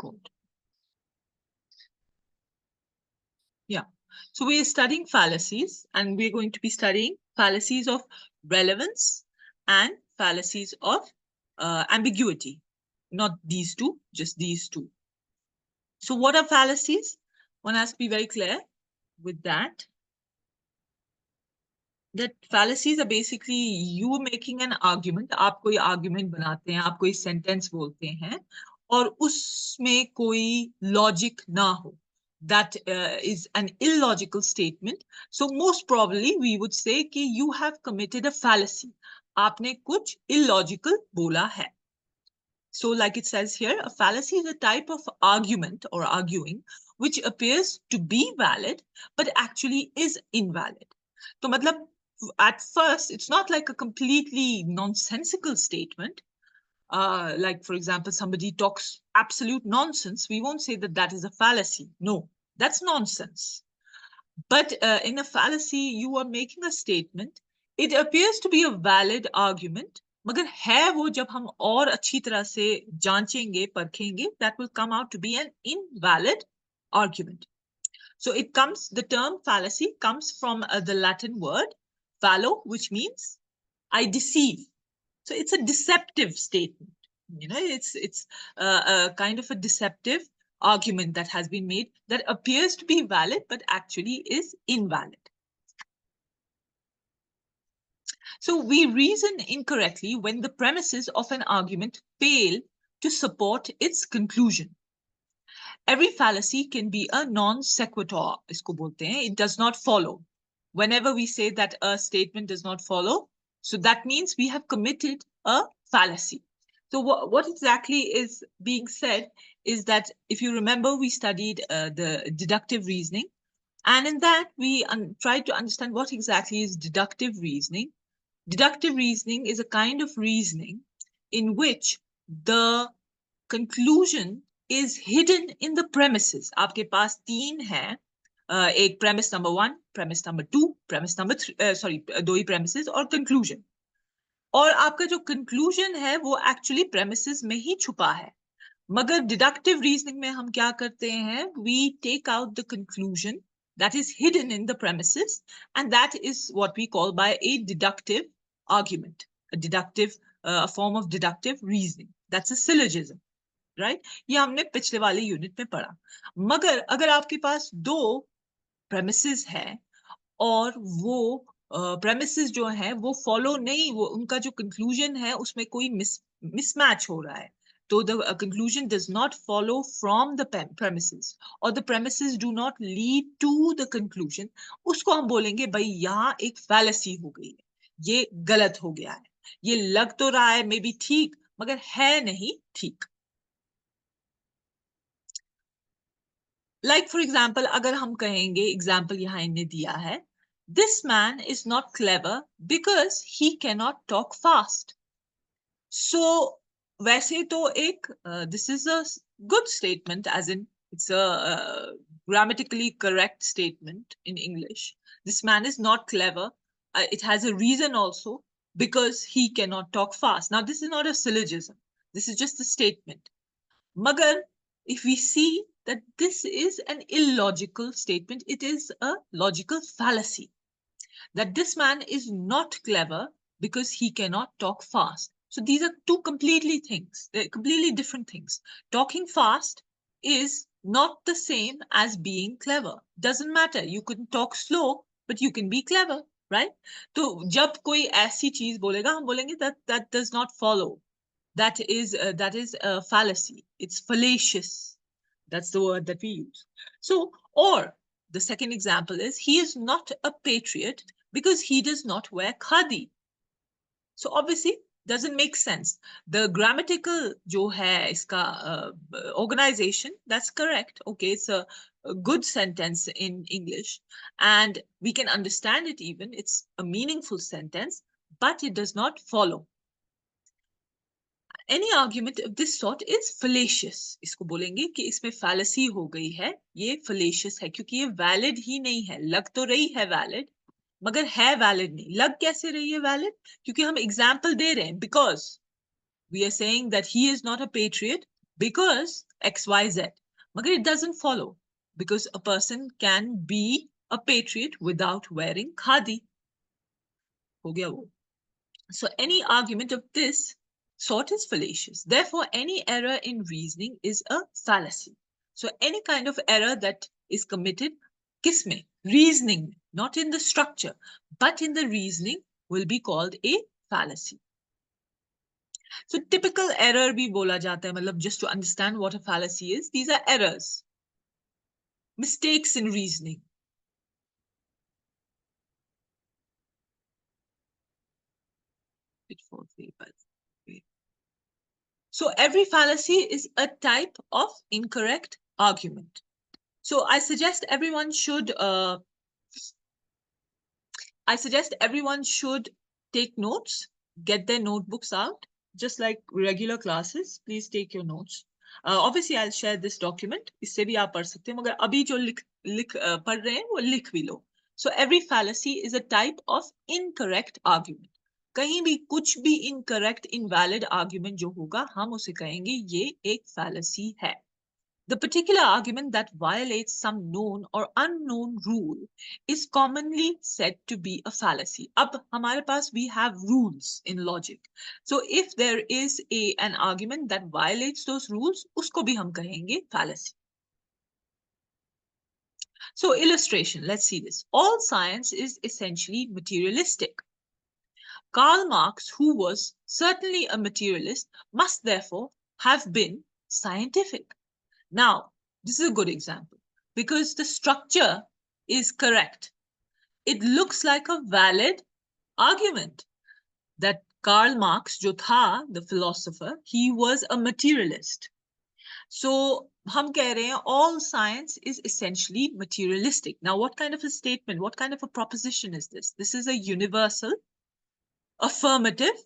called. Yeah. So we are studying fallacies, and we're going to be studying fallacies of relevance and fallacies of ambiguity. Not these two, just these two. So what are fallacies? One has to be very clear with that. That fallacies are basically you making an argument. आप कोई argument बनाते हैं, आप कोई sentence बोलते हैं, और उसमें कोई logic ना हो. That is an illogical statement. So most probably we would say कि you have committed a fallacy. आपने कुछ illogical बोला है. So like it says here, a fallacy is a type of argument or arguing which appears to be valid but actually is invalid. तो मतलब at first it's not like a completely nonsensical statement. Like for example, somebody talks absolute nonsense. We won't say that that is a fallacy. No, that's nonsense. But in a fallacy, you are making a statement. It appears to be a valid argument. मगर है वो जब हम और अच्छी तरह से जांचेंगे, परखेंगे, that will come out to be an invalid argument. So it comes, the term fallacy comes from the Latin word fallo, which means I deceive. So it's a deceptive statement. You know, it's a kind of a deceptive argument that has been made that appears to be valid, but actually is invalid. So we reason incorrectly when the premises of an argument fail to support its conclusion. Every fallacy can be a non sequitur, isko bolte hain. It does not follow. Whenever we say that a statement does not follow, so that means we have committed a fallacy. So what exactly is being said is that if you remember, we studied the deductive reasoning, and in that we tried to understand what exactly is deductive reasoning. Deductive reasoning is a kind of reasoning in which the conclusion is hidden in the premises. आपके पास तीन है, एक premise number 1, premise number 2, premise number 3, sorry, दो ही premises और conclusion. और आपका जो conclusion है वो actually premises में ही छुपा है. मगर deductive reasoning में हम क्या करते हैं? We take out the conclusion that is hidden in the premises, and that is what we call by a deductive argument, a deductive, a form of deductive reasoning. That's a syllogism. Right ये हमने पिछले वाले unit में पढ़ा. मगर अगर आपके पास दो प्रेमिसेस है और वो प्रेमिसेस जो है वो फॉलो नहीं, वो उनका जो कंक्लूजन है उसमें कोई मिसमैच हो रहा है, तो the conclusion does not follow from the premises or the premises do not lead to the conclusion, उसको हम बोलेंगे भाई यहाँ एक fallacy हो गई है, ये गलत हो गया है, ये लग तो रहा है मे बी ठीक मगर है नहीं ठीक. Like for example, अगर हम कहेंगे, example यहाँ इन्हें दिया है, this man is not clever because he cannot talk fast. So वैसे तो एक this is a good statement, as in it's a grammatically correct statement in English. This man is not clever. It has a reason also, because he cannot talk fast. Now this is not a syllogism. This is just a statement. Magar, if we see that this is an illogical statement, it is a logical fallacy. That this man is not clever because he cannot talk fast. So these are two completely different things. Talking fast is not the same as being clever. Doesn't matter. You can talk slow, but you can be clever, right? तो जब कोई ऐसी चीज बोलेगा, हम बोलेंगे that does not follow. That is a fallacy. It's fallacious. That's the word that we use. So, or the second example is, he is not a patriot because he does not wear khadi. So obviously doesn't make sense. The grammatical जो है इसका organization, that's correct. Okay, it's a good sentence in English and we can understand it even. It's a meaningful sentence, but it does not follow. Any argument of this sort is fallacious. इसको बोलेंगे कि इसमें fallacy हो गई है, ये fallacious है क्योंकि ये valid ही नहीं है. लग तो रही है valid, मगर है valid नहीं. लग कैसे रही है valid? क्योंकि हम example दे रहे हैं, because we are saying that he is not a patriot because XYZ. Magar it doesn't follow because a person can be a patriot without wearing khadi. Ho gaya wo. So any argument of this sort is fallacious. Therefore, any error in reasoning is a fallacy. So any kind of error that is committed, kisme, reasoning, not in the structure, but in the reasoning will be called a fallacy. So typical error bhi bola jata hai, matlab just to understand what a fallacy is, these are errors, mistakes in reasoning. So every fallacy is a type of incorrect argument. So I suggest everyone should take notes, get their notebooks out, just like regular classes. Please take your notes. Obviously, I'll share this document. इससे भी आप पढ़ सकते हैं, मगर अभी जो पढ़ रहे हैं वो लिख भी लो. So every fallacy is a type of incorrect argument. कहीं भी कुछ भी incorrect, invalid argument जो होगा, हम उसे कहेंगे ये एक fallacy है. The particular argument that violates some known or unknown rule is commonly said to be a fallacy. Ab hamare paas we have rules in logic. So if there is an argument that violates those rules, usko bhi hum kahenge fallacy. So illustration, let's see this. All science is essentially materialistic. Karl Marx, who was certainly a materialist, must therefore have been scientific. Now, this is a good example because the structure is correct. It looks like a valid argument that Karl Marx, jo tha, the philosopher, he was a materialist. So, hum keh rahe hain, all science is essentially materialistic. Now, what kind of a statement, what kind of a proposition is this? This is a universal, affirmative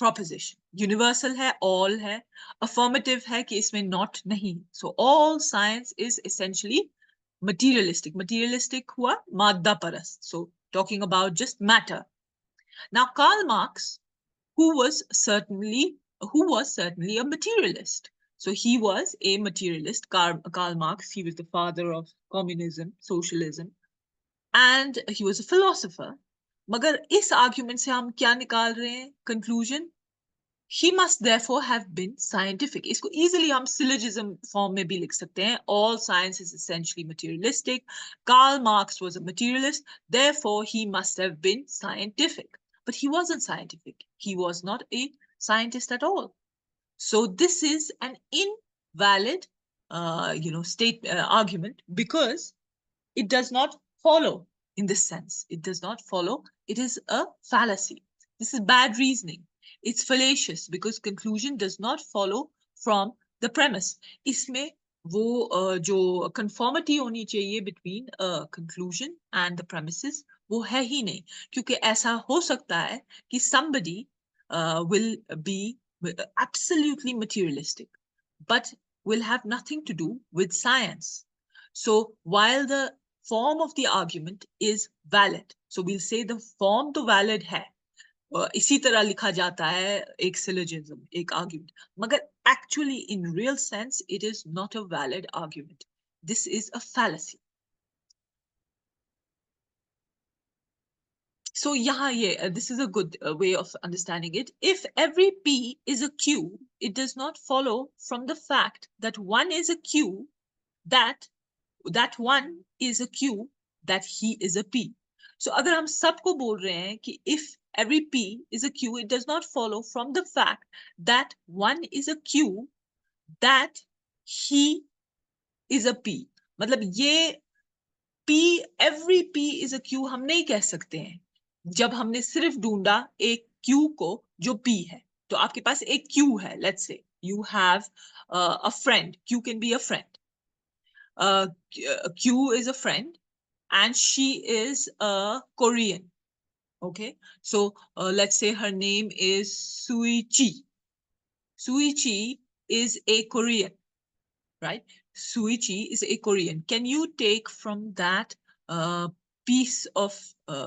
proposition. Universal hai, all hai. Affirmative hai ki isme not nahi. So all science is essentially materialistic. Materialistic hua madda parast. So talking about just matter. Now Karl Marx, who was certainly a materialist. So he was a materialist. Karl Marx, he was the father of communism, socialism, and he was a philosopher. मगर इस argument से हम क्या निकाल रहे हैं conclusion? He must therefore have been scientific. इसको easily हम syllogism form में भी लिख सकते हैं. All science is essentially materialistic. Karl Marx was a materialist. Therefore, he must have been scientific. But he wasn't scientific. He was not a scientist at all. So this is an invalid, argument because it does not follow. In this sense, it does not follow. It is a fallacy. This is bad reasoning. It's fallacious because conclusion does not follow from the premise. इसमें वो जो conformity होनी चाहिए between conclusion and the premises वो है ही नहीं, क्योंकि ऐसा हो सकता है कि somebody will be absolutely materialistic but will have nothing to do with science. So while the form of the argument is valid, so we'll say the form to valid hai. इसी तरह लिखा जाता है एक syllogism, एक argument. मगर actually in real sense, it is not a valid argument. This is a fallacy. So यहाँ ये, this is a good way of understanding it. If every P is a Q, it does not follow from the fact that one is a Q that one is a Q that he is a P. So अगर हम सबको बोल रहे हैं कि if every P is a Q, it does not follow from the fact that one is a Q that he is a P. मतलब ये P, every P is a Q हम नहीं कह सकते हैं जब हमने सिर्फ ढूंढा एक Q को जो P है. तो आपके पास एक Q है, let's say you have a friend. Q can be a friend. Q is a friend and she is a Korean. Okay, so let's say her name is Sui Chi. Sui Chi is a Korean, right? Sui Chi is a Korean. Can you take from that piece of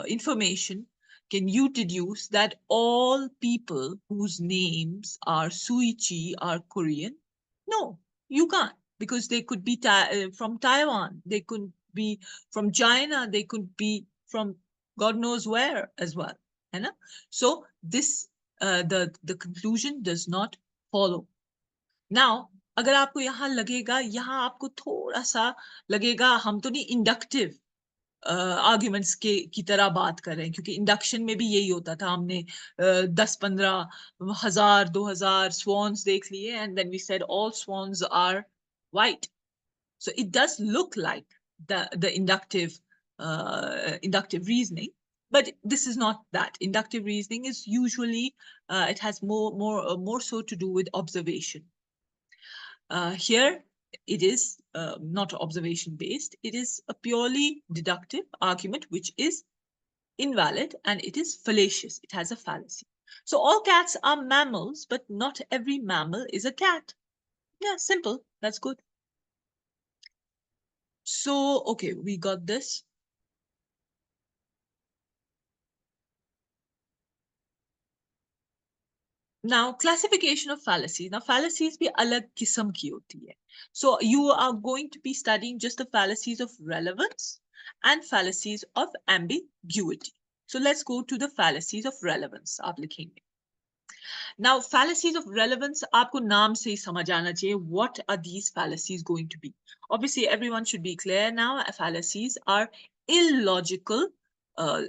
information, can you deduce that all people whose names are Sui Chi are Korean? No, You can't, because they could be from Taiwan, they could be from China, they could be from God knows where as well. है ना? So this the conclusion does not follow. Now, अगर आपको यहाँ लगेगा, यहाँ आपको थोड़ा सा लगेगा हम तो नहीं इंडक्टिव आर्ग्यूमेंट्स के की तरह बात कर रहे हैं, क्योंकि इंडक्शन में भी यही होता था, हमने 10-15 हजार 2,000 swans देख लिए, and then we said all swans are white. So it does look like the inductive reasoning, but this is not that. Inductive reasoning is usually it has more so to do with observation. Here it is not observation based, it is a purely deductive argument which is invalid, and it is fallacious, it has a fallacy. So all cats are mammals, but not every mammal is a cat. Yeah, simple, that's good. So, okay, we got this. Now, classification of fallacies. Now, fallacies bhi alag kisam ki hoti hai. So, you are going to be studying just the fallacies of relevance and fallacies of ambiguity. So, let's go to the fallacies of relevance. Aap likhenge. Now, fallacies of relevance, aapko naam se hi samajh aana chahiye. What are these fallacies going to be? Obviously, everyone should be clear now. Fallacies are illogical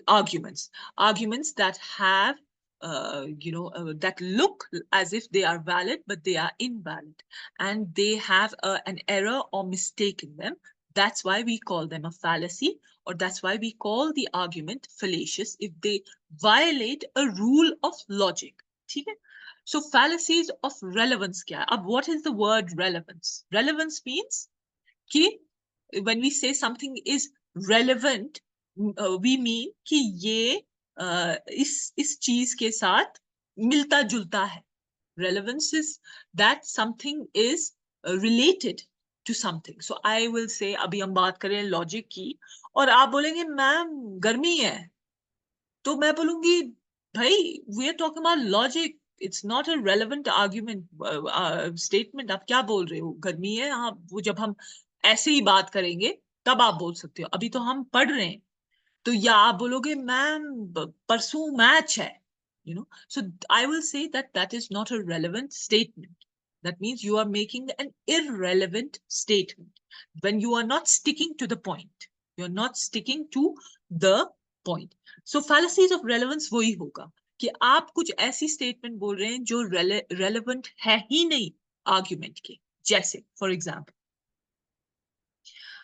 arguments. Arguments that have that look as if they are valid, but they are invalid, and they have an error or mistake in them. That's why we call them a fallacy, or that's why we call the argument fallacious if they violate a rule of logic. Okay? So fallacies of relevance kya hai? What is the word relevance? Relevance means कि when we say something is relevant, we mean कि ये इस चीज के साथ मिलता जुलता है. Relevance is that something is related to something. So I will say, अभी हम बात करें लॉजिक की, और आप बोलेंगे मैम गर्मी है, तो मैं बोलूंगी भाई we are talking about logic. It's not a relevant argument statement. आप क्या बोल रहे हो, गर्मी है? हाँ, वो जब हम ऐसे ही बात करेंगे तब आप बोल सकते हो, अभी तो हम पढ़ रहे हैं. तो या आप बोलोगे मैम परसों मैच है, so I will say that that is not a relevant statement. That means you are making an irrelevant statement when you are not sticking to the point. You're not sticking to the point. So fallacies of relevance वही होगा कि आप कुछ ऐसी statement बोल रहे हैं जो relevant है ही नहीं argument के. जैसे for example,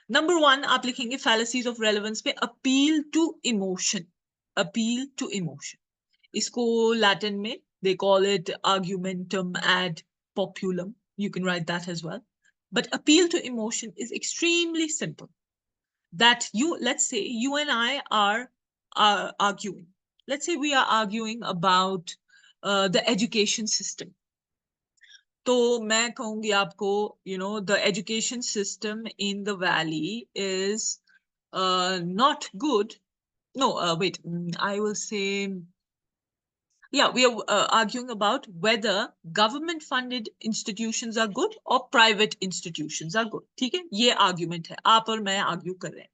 Number 1, आप लिखेंगे fallacies of relevance पे appeal to emotion. Appeal to emotion. इसको Latin में they call it argumentum ad populum. You can write that as well. But appeal to emotion is extremely simple. That let's say you and I are arguing. Let's say we are arguing about the education system. तो मैं कहूंगी आपको, the education system in the valley is not good. No, wait, I will say, yeah, we are arguing about whether government funded institutions are good or private institutions are good. ठीक है, ये argument है, आप और मैं argue कर रहे हैं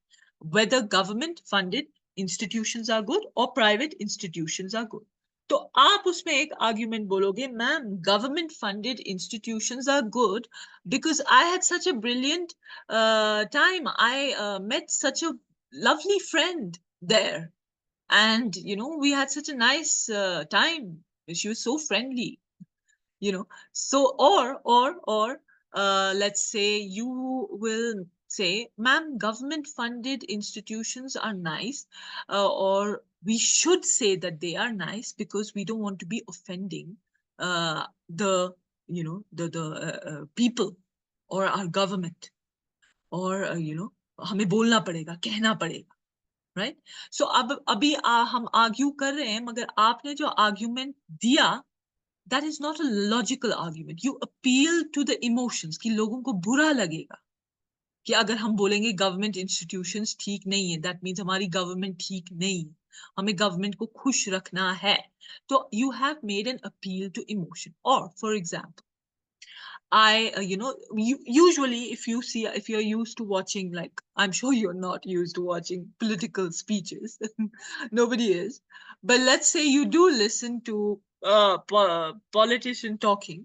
whether government funded institutions are good or private institutions are good. तो आप उसमें एक argument बोलोगे, ma'am government funded institutions are good because I had such a brilliant time. I met such a lovely friend there, and we had such a nice time. She was so friendly. So or let's say you will say, ma'am, government funded institutions are nice, or we should say that they are nice because we don't want to be offending the people or our government, or हमें बोलना पड़ेगा, कहना पड़ेगा. Right? So अब अभी हम argue कर रहे हैं, मगर आपने जो आर्ग्यूमेंट दिया, that is not a logical argument. You appeal to the emotions कि लोगों को बुरा लगेगा कि अगर हम बोलेंगे गवर्नमेंट इंस्टीट्यूशंस ठीक नहीं है, that means हमारी गवर्नमेंट ठीक नहीं है, हमें गवर्नमेंट को खुश रखना है. तो you have made an appeal to emotion. Or for example, usually if you're used to watching, like, I'm sure you're not used to watching political speeches. Nobody is. But let's say you do listen to politician talking.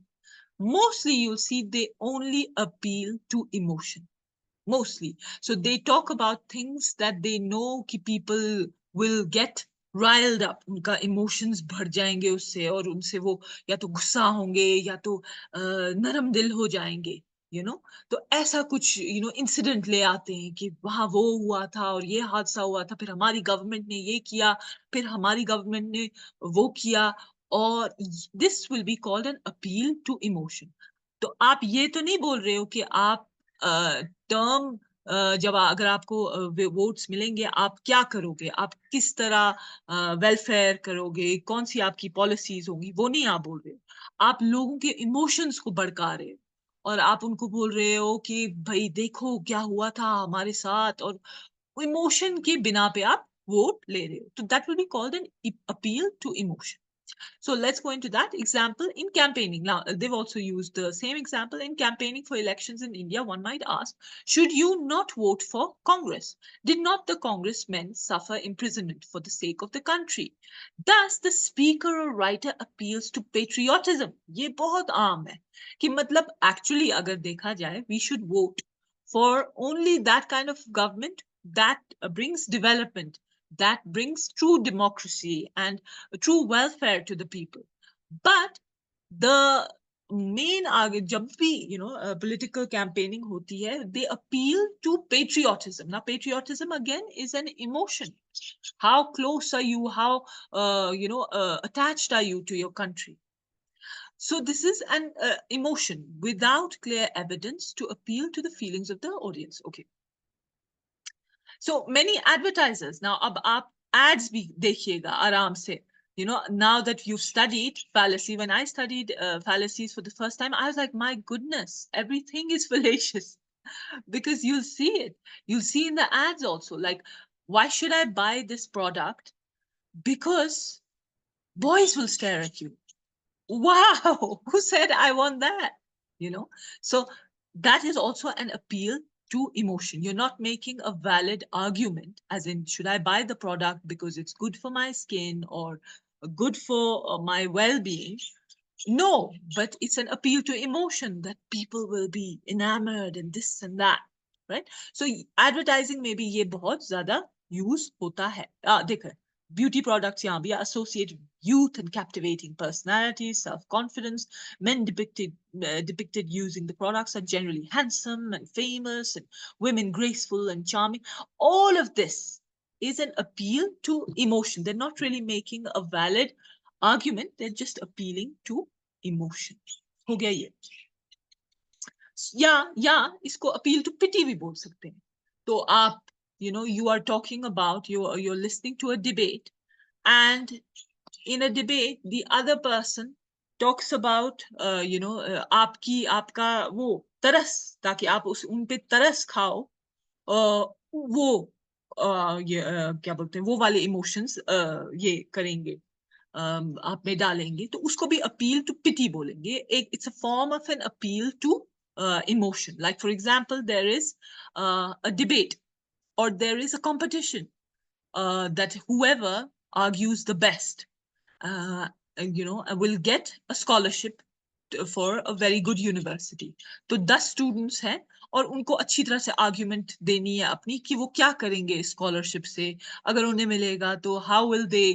Mostly you'll see they only appeal to emotion. Mostly. So they talk about things that they know कि people will get riled up, उनका emotions भर जाएंगे उससे, और उनसे वो या तो गुस्सा होंगे या तो नरम दिल हो जाएंगे, तो ऐसा कुछ इंसिडेंट ले आते हैं कि वहां वो हुआ था और ये हादसा हुआ था, फिर हमारी गवर्नमेंट ने ये किया, फिर हमारी गवर्नमेंट ने वो किया, और this will be called an appeal to emotion. तो आप ये तो नहीं बोल रहे हो कि आप टर्म जब अगर आपको वोट्स मिलेंगे, आप क्या करोगे, आप किस तरह वेलफेयर करोगे, कौन सी आपकी पॉलिसीज होंगी, वो नहीं आप बोल रहे हो. आप लोगों के इमोशंस को भड़का रहे हो, और आप उनको बोल रहे हो कि भाई देखो क्या हुआ था हमारे साथ, और इमोशन के बिना पे आप वोट ले रहे हो. तो that will be called an appeal to emotion. So let's go into that example in campaigning. Now, they've also used the same example in campaigning for elections in India. One might ask, should you not vote for Congress? Did not the congressmen suffer imprisonment for the sake of the country? Thus, the speaker or writer appeals to patriotism. ये बहुत आम है कि मतलब actually अगर देखा जाए, we should vote for only that kind of government that brings development, that brings true democracy and true welfare to the people. But the main argument, जब भी political campaigning होती है, they appeal to patriotism. Now patriotism again is an emotion. How close are you, how attached are you to your country? So this is an emotion without clear evidence to appeal to the feelings of the audience. Okay. So many advertisers now, अब आप ads भी देखिएगा आराम से. Now that you've studied fallacy, when I studied fallacies for the first time, I was like, my goodness, everything is fallacious. Because you'll see it. You'll see in the ads also, like, why should I buy this product? Because boys will stare at you. Wow, who said I want that? So that is also an appeal to emotion. You're not making a valid argument, as in, should I buy the product because it's good for my skin or good for my well-being? No, but it's an appeal to emotion that people will be enamored and this and that, right? So advertising में भी ये बहुत ज़्यादा use होता है. देखो, beauty products यहाँ भी associate youth and captivating personalities, self-confidence. Men depicted using the products are generally handsome and famous, and women graceful and charming. All of this is an appeal to emotion. They're not really making a valid argument, they're just appealing to emotion. हो गया ये. या इसको appeal to pity भी बोल सकते हैं. तो आप you are talking about, you're listening to a debate, and in a debate the other person talks about आपका वो तरस, ताकि आप उन पे तरस खाओ, वो क्या बोलते हैं, वो वाले इमोशंस ये करेंगे, आप में डालेंगे, तो उसको भी अपील टू पिटी बोलेंगे. एक it's a form of an appeal to emotion. Like for example, there is a debate or there is a competition that whoever argues the best will get a scholarship for a very good university. तो 10 students हैं और उनको अच्छी तरह से argument देनी है अपनी कि वो क्या करेंगे स्कॉलरशिप से, अगर उन्हें मिलेगा तो how will they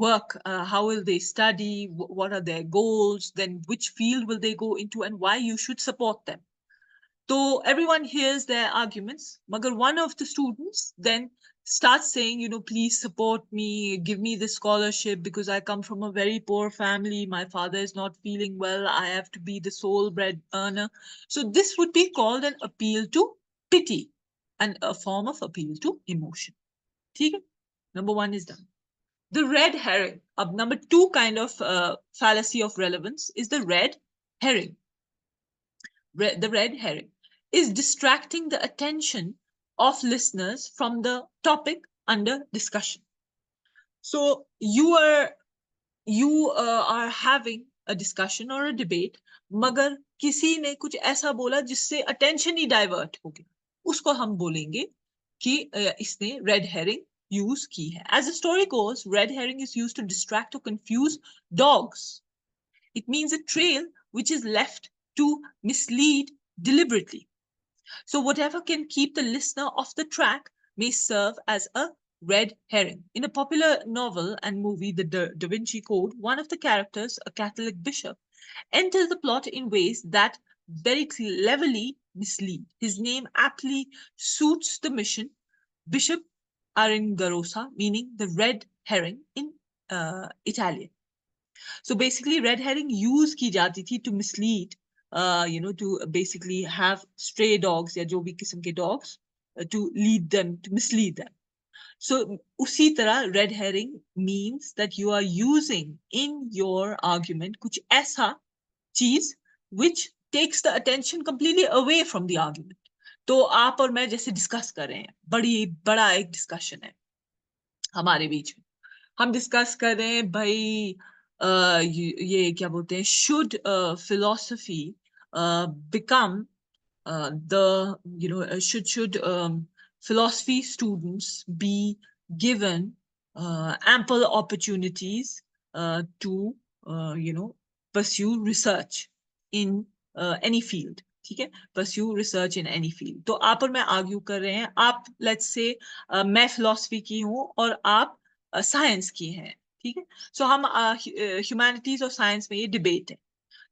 work, how will they study, what are their goals, then which field will they go into, and why you should support them. So everyone hears their arguments. Magar one of the students then starts saying, please support me, give me this scholarship because I come from a very poor family. My father is not feeling well. I have to be the sole bread earner. So this would be called an appeal to pity and a form of appeal to emotion. Okay? Number one is done. The red herring. Number two kind of fallacy of relevance is the red herring. The red herring is distracting the attention of listeners from the topic under discussion. So you are having a discussion or a debate, मगर किसी ने कुछ ऐसा बोला जिससे attention ही divert हो गया, उसको हम बोलेंगे कि इसने red herring use की है. As the story goes, red herring is used to distract or confuse dogs. It means a trail which is left to mislead deliberately. So whatever can keep the listener off the track may serve as a red herring. In a popular novel and movie, The Da Vinci Code, one of the characters, a Catholic bishop, enters the plot in ways that very cleverly mislead. His name aptly suits the mission, Bishop Aringarosa, meaning the red herring in Italian. So basically, red herring use की जाती थी to mislead, to basically have stray dogs या जो भी किस्म के dogs to lead them, to mislead them. So उसी तरह red herring means that you are using in your argument कुछ ऐसा चीज which takes the attention completely away from the argument. तो आप और मैं जैसे डिस्कस कर रहे हैं, बड़ा एक डिस्कशन है हमारे बीच में. हम डिस्कस कर रहे हैं भाई ये क्या बोलते हैं, should philosophy become should philosophy students be given ample opportunities to pursue research in any field. ठीक है, pursue research in any field. तो आप और मैं आर्ग्यू कर रहे हैं, आप let's say मैं philosophy की हूँ और आप साइंस की हैं, ठीक है. सो हम ह्यूमैनिटीज और साइंस में ये डिबेट है,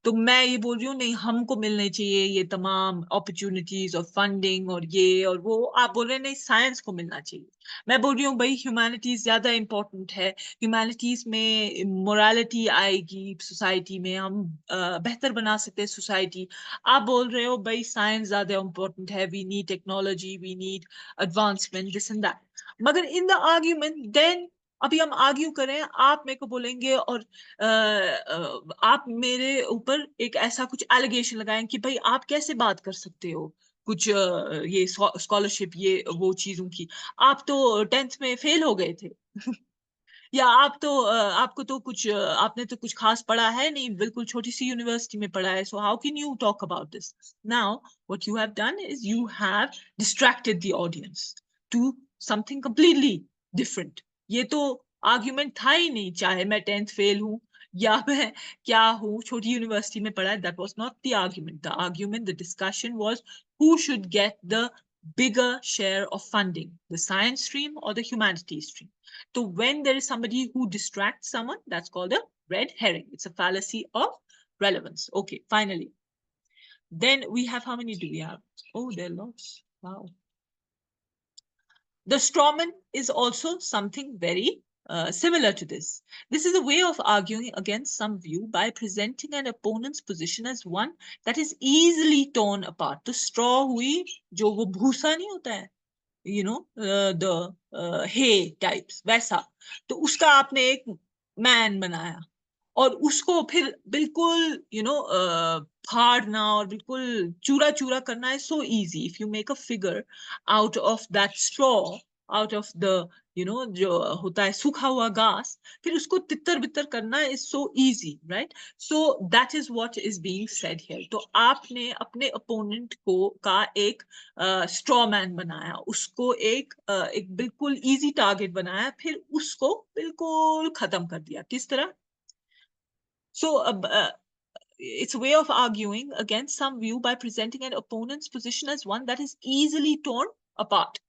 तो मैं ये बोल रही हूँ नहीं हमको मिलने चाहिए ये तमाम अपॉर्चुनिटीज और फंडिंग और ये और वो, आप बोल रहे हैं नहीं साइंस को मिलना चाहिए. मैं बोल रही हूँ भाई ह्यूमैनिटीज ज्यादा इंपॉर्टेंट है, ह्यूमैनिटीज में मोरालिटी आएगी सोसाइटी में, हम बेहतर बना सकते हैं सोसाइटी. आप बोल रहे हो भाई साइंस ज्यादा इंपॉर्टेंट है, we need technology, we need advancement, this and that. मगर इन द आर्ग्यूमेंट देन अभी हम आर्ग्यू करें, आप मेरे को बोलेंगे और आप मेरे ऊपर एक ऐसा कुछ एलिगेशन लगाएं कि भाई आप कैसे बात कर सकते हो कुछ ये स्कॉलरशिप ये वो चीजों की, आप तो 10th में फेल हो गए थे या आप तो आपको तो कुछ आपने तो कुछ खास पढ़ा है नहीं, बिल्कुल छोटी सी यूनिवर्सिटी में पढ़ा है, so how can you talk about this. Now what you have done is you have distracted the audience to something completely different. ये तो आर्ग्यूमेंट था ही नहीं, चाहे मैं 10th फेल हूं या मैं क्या हूँ, छोटी यूनिवर्सिटी में पढ़ा है, that was not the argument. The argument, the discussion was who should get the bigger share of funding, the science stream or the humanities stream. So when there is somebody who distracts someone, that's called a red herring. It's a fallacy of relevance. Okay, finally. Then we have, how many do we have? Oh, there are lots. Wow. The strawman is also something very similar to this. This is a way of arguing against some view by presenting an opponent's position as one that is easily torn apart. तो straw हुई जो वो भूसा नहीं होता है, the hay types, वैसा, तो उसका आपने एक मैन बनाया और उसको फिर बिल्कुल फाड़ना और बिल्कुल चूरा चूरा करना है so easy. If you make a figure out of that straw, out of the जो होता है सूखा हुआ घास, फिर उसको तितर बितर करना is so easy, right? So that is what is being said here. तो आपने अपने opponent का एक straw man बनाया, उसको एक बिल्कुल easy target बनाया, फिर उसको बिल्कुल खत्म कर दिया. किस तरह? So it's a way of arguing against some view by presenting an opponent's position as one that is easily torn apart.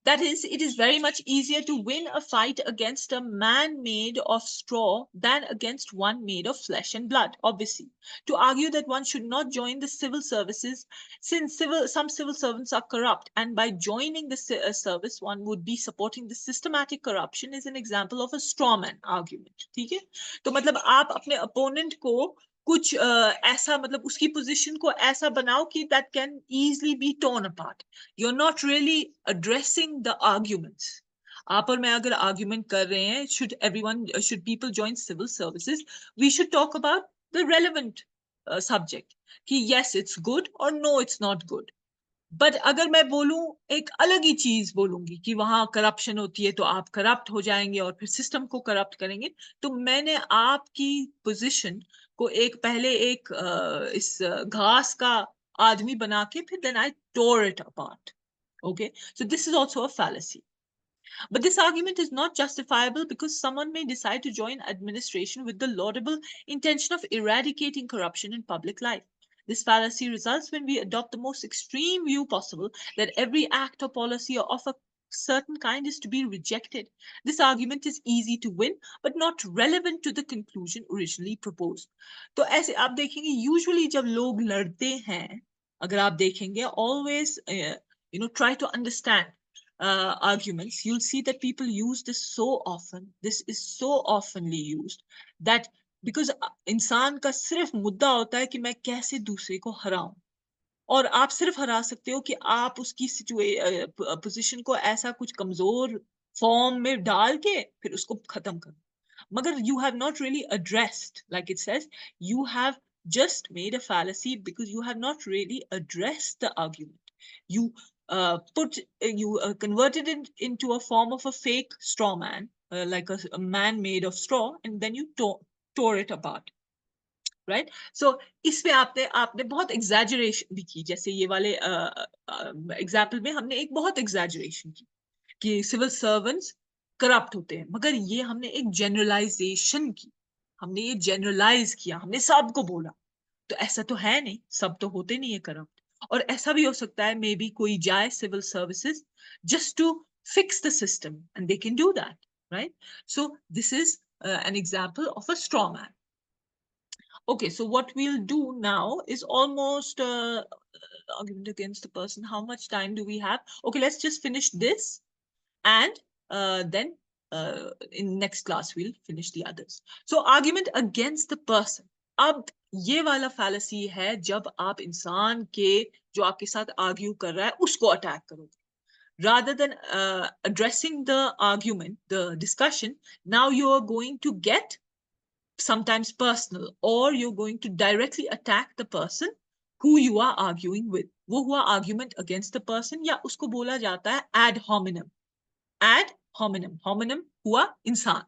That is, it is very much easier to win a fight against a man made of straw than against one made of flesh and blood, obviously. To argue that one should not join the civil services, since some civil servants are corrupt, and by joining the service, one would be supporting the systematic corruption, is an example of a straw man argument. ठीक है? तो मतलब आप अपने opponent को कुछ ऐसा मतलब उसकी position को ऐसा बनाओ कि that can easily be torn apart. You're not really addressing the arguments. आप और मैं अगर argument कर रहे हैं, should people join civil services, we should talk about the relevant subject. कि yes, it's good or no, it's not good. But अगर मैं बोलूं एक अलग ही चीज बोलूंगी कि वहां करप्शन होती है तो आप करप्ट हो जाएंगे और फिर सिस्टम को करप्ट करेंगे, तो मैंने आपकी पोजीशन को एक पहले एक इस घास का आदमी बना के फिर then I tore it apart. Okay, so this is also a fallacy. But this argument is not justifiable because someone may decide to join administration with the laudable intention of eradicating corruption in public life. This fallacy results when we adopt the most extreme view possible that every act or policy of a certain kind is to be rejected. This argument is easy to win, but not relevant to the conclusion originally proposed. तो ऐसे आप देखेंगे usually जब लोग लड़ते हैं, अगर आप देखेंगे always try to understand arguments, you'll see that people use this so often. This is so oftenly used that because इंसान का सिर्फ मुद्दा होता है कि मैं कैसे दूसरे को हराऊं, और आप सिर्फ हरा सकते हो कि आप उसकी पोजीशन को ऐसा कुछ कमजोर फॉर्म में डाल के फिर उसको खत्म करो. मगर you have not really addressed, like it says, you have just made a fallacy because you have not really addressed the argument. You converted it into a form of a fake straw man, like a man made of straw, and then you tore it apart. Right. So इसमें आपने आपने बहुत exaggeration भी की, जैसे ये वाले example में हमने एक बहुत एग्जैजरेशन की कि सिविल सर्वेंट्स करप्ट होते हैं, मगर ये हमने एक जनरलाइजेशन की, हमने ये जनरलाइज किया, हमने सबको बोला. तो ऐसा तो है नहीं, सब तो होते नहीं है करप्ट. और ऐसा भी हो सकता है मे बी कोई जाए civil services just to fix the system and they can do that, right. So this is an example of a straw man. Okay, so what we'll do now is almost argument against the person. How much time do we have? Okay, let's just finish this, and then in next class we'll finish the others. So argument against the person. अब ये वाला fallacy है जब आप इंसान के जो आपके साथ argue कर रहा है उसको attack करोगे. Rather than addressing the argument, the discussion, now you are going to get sometimes personal, or you're going to directly attack the person who you are arguing with. वो हुआ argument against the person, या उसको बोला जाता है ad hominem. Ad hominem. Hominem हुआ इंसान.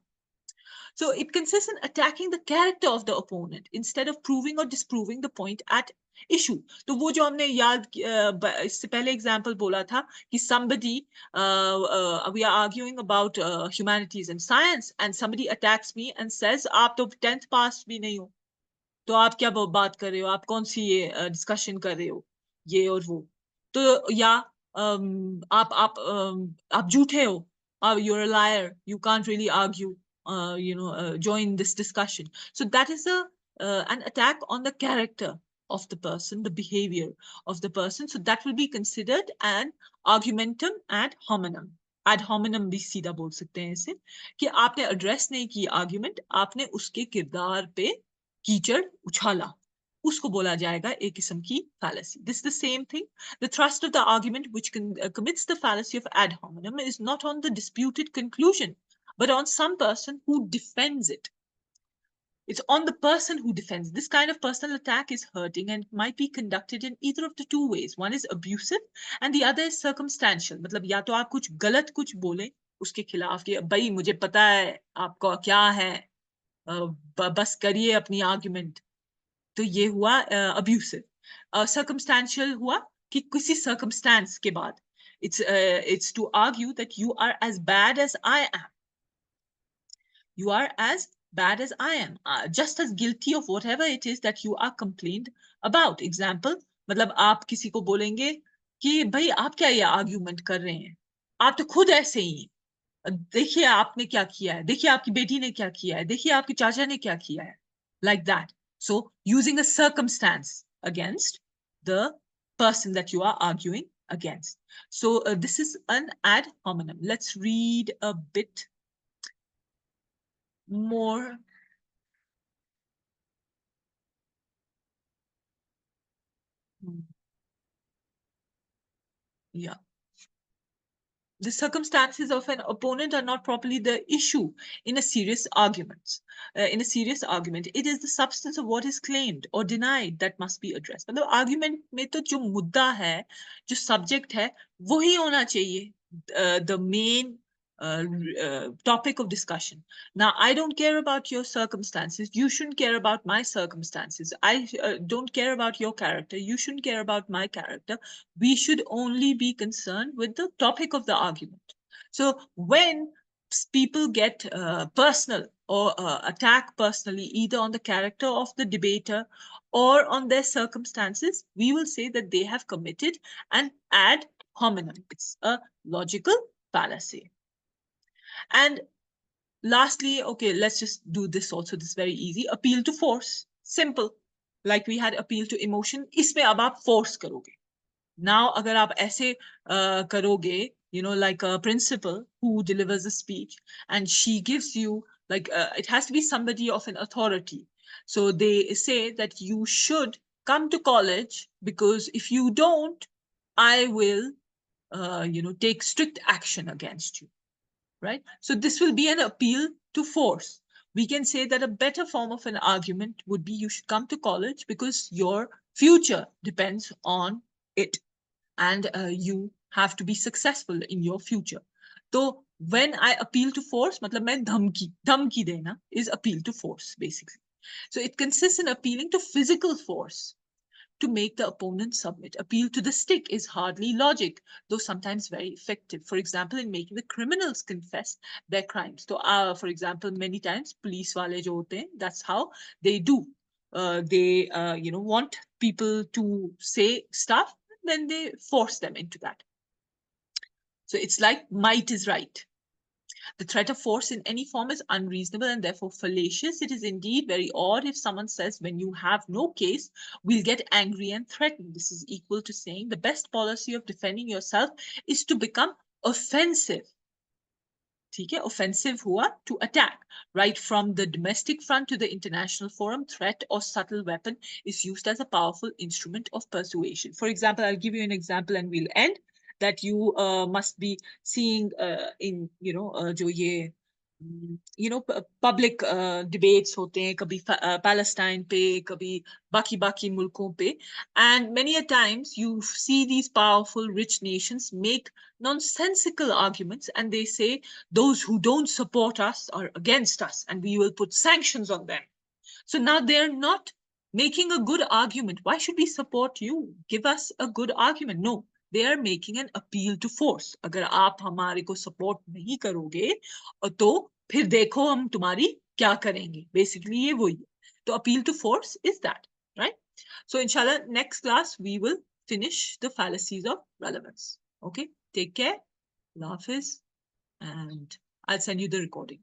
So it consists in attacking the character of the opponent instead of proving or disproving the point at issue. तो वो जो हमने याद इससे पहले एग्जांपल बोला था कि somebody we are arguing about humanities and science and somebody attacks me and says आप तो 10th pass भी नहीं हो, तो आप क्या बात कर रहे हो, आप कौन सी ये डिस्कशन कर रहे हो, ये और वो. तो या आप झूठे हो, you're a liar, you can't really argue, join this discussion. So that is an attack on the character of the person, the behavior of the person. So that will be considered an argumentum ad hominem. Ad hominem भी सीधा बोल सकते हैं इसे, कि आपने address नहीं की argument, आपने उसके किरदार पे कीचड़ उछाला, उसको बोला जाएगा एक किस्म की fallacy. This is the same thing. The thrust of the argument which commits the fallacy of ad hominem is not on the disputed conclusion, but on some person who defends it. It's on the person who defends. This kind of personal attack is hurting and might be conducted in either of the two ways. One is abusive and the other is circumstantial. मतलब या तो आप कुछ गलत कुछ बोले उसके खिलाफ कि भाई मुझे पता है आपका क्या है, बस करिए अपनी आर्ग्यूमेंट, तो ये हुआ अब्यूसिव. सर्कमस्टेंशियल हुआ कि किसी सर्कमस्टेंस के बाद it's to argue that you are as bad as I am. You are as bad as I am, just as guilty of whatever it is that you are complained about. Example, मतलब आप किसी को बोलेंगे कि भाई आप क्या ये आर्ग्यूमेंट कर रहे हैं, आप तो खुद ऐसे ही हैं, देखिए आपने क्या किया है, देखिए आपकी बेटी ने क्या किया है, देखिए आपके चाचा ने क्या किया है, like that. So using a circumstance against the person that you are arguing against. So this is an ad hominem. Let's read a bit more. Yeah. The circumstances of an opponent are not properly the issue in a serious argument. It is the substance of what is claimed or denied that must be addressed. मतलब argument में तो जो मुद्दा है, जो subject है, वही होना चाहिए, the main topic of discussion. Now, I don't care about your circumstances. You shouldn't care about my circumstances. I don't care about your character. You shouldn't care about my character. We should only be concerned with the topic of the argument. So when people get personal or attack personally, either on the character of the debater or on their circumstances, we will say that they have committed an ad hominem. It's a logical fallacy. And lastly, okay, let's just do this also. This is very easy. Appeal to force. Simple. Like we had appeal to emotion. इसमें अब आप force करोगे. Now, अगर आप ऐसे करोगे, you know, like a principal who delivers a speech and she gives you, like, it has to be somebody of an authority. So they say that you should come to college because if you don't, I will, you know, take strict action against you. Right? So this will be an appeal to force. We can say that a better form of an argument would be you should come to college because your future depends on it and you have to be successful in your future. So when I appeal to force, matlab main dhamki dena is appeal to force basically. So it consists in appealing to physical force to make the opponent submit. Appeal to the stick is hardly logic, though sometimes very effective. For example, in making the criminals confess their crimes. So, for example, many times police wale jo hote hain, that's how they do. They, you know, want people to say stuff, then they force them into that. So it's like might is right. The threat of force in any form is unreasonable and therefore fallacious. It is indeed very odd if someone says, when you have no case, we'll get angry and threaten. This is equal to saying the best policy of defending yourself is to become offensive. ठीक है? Offensive hua, to attack. Right from the domestic front to the international forum, threat or subtle weapon is used as a powerful instrument of persuasion. For example, I'll give you an example and we'll end. That you must be seeing in, you know, jo ye, you know, public debates hote hain, kabhi Palestine pe, kabhi baki mulkon pe, and many a times you see these powerful rich nations make nonsensical arguments and they say those who don't support us are against us and we will put sanctions on them. So now they're not making a good argument. Why should we support you? Give us a good argument. No, they are making an appeal to force. अगर आप हमारे को support नहीं करोगे तो फिर देखो हम तुम्हारी क्या करेंगे. Basically ये वही है. तो appeal to force is that, right? So inshallah, next class we will finish the fallacies of relevance. Okay, take care. Allah Hafiz, and I'll send you the recording.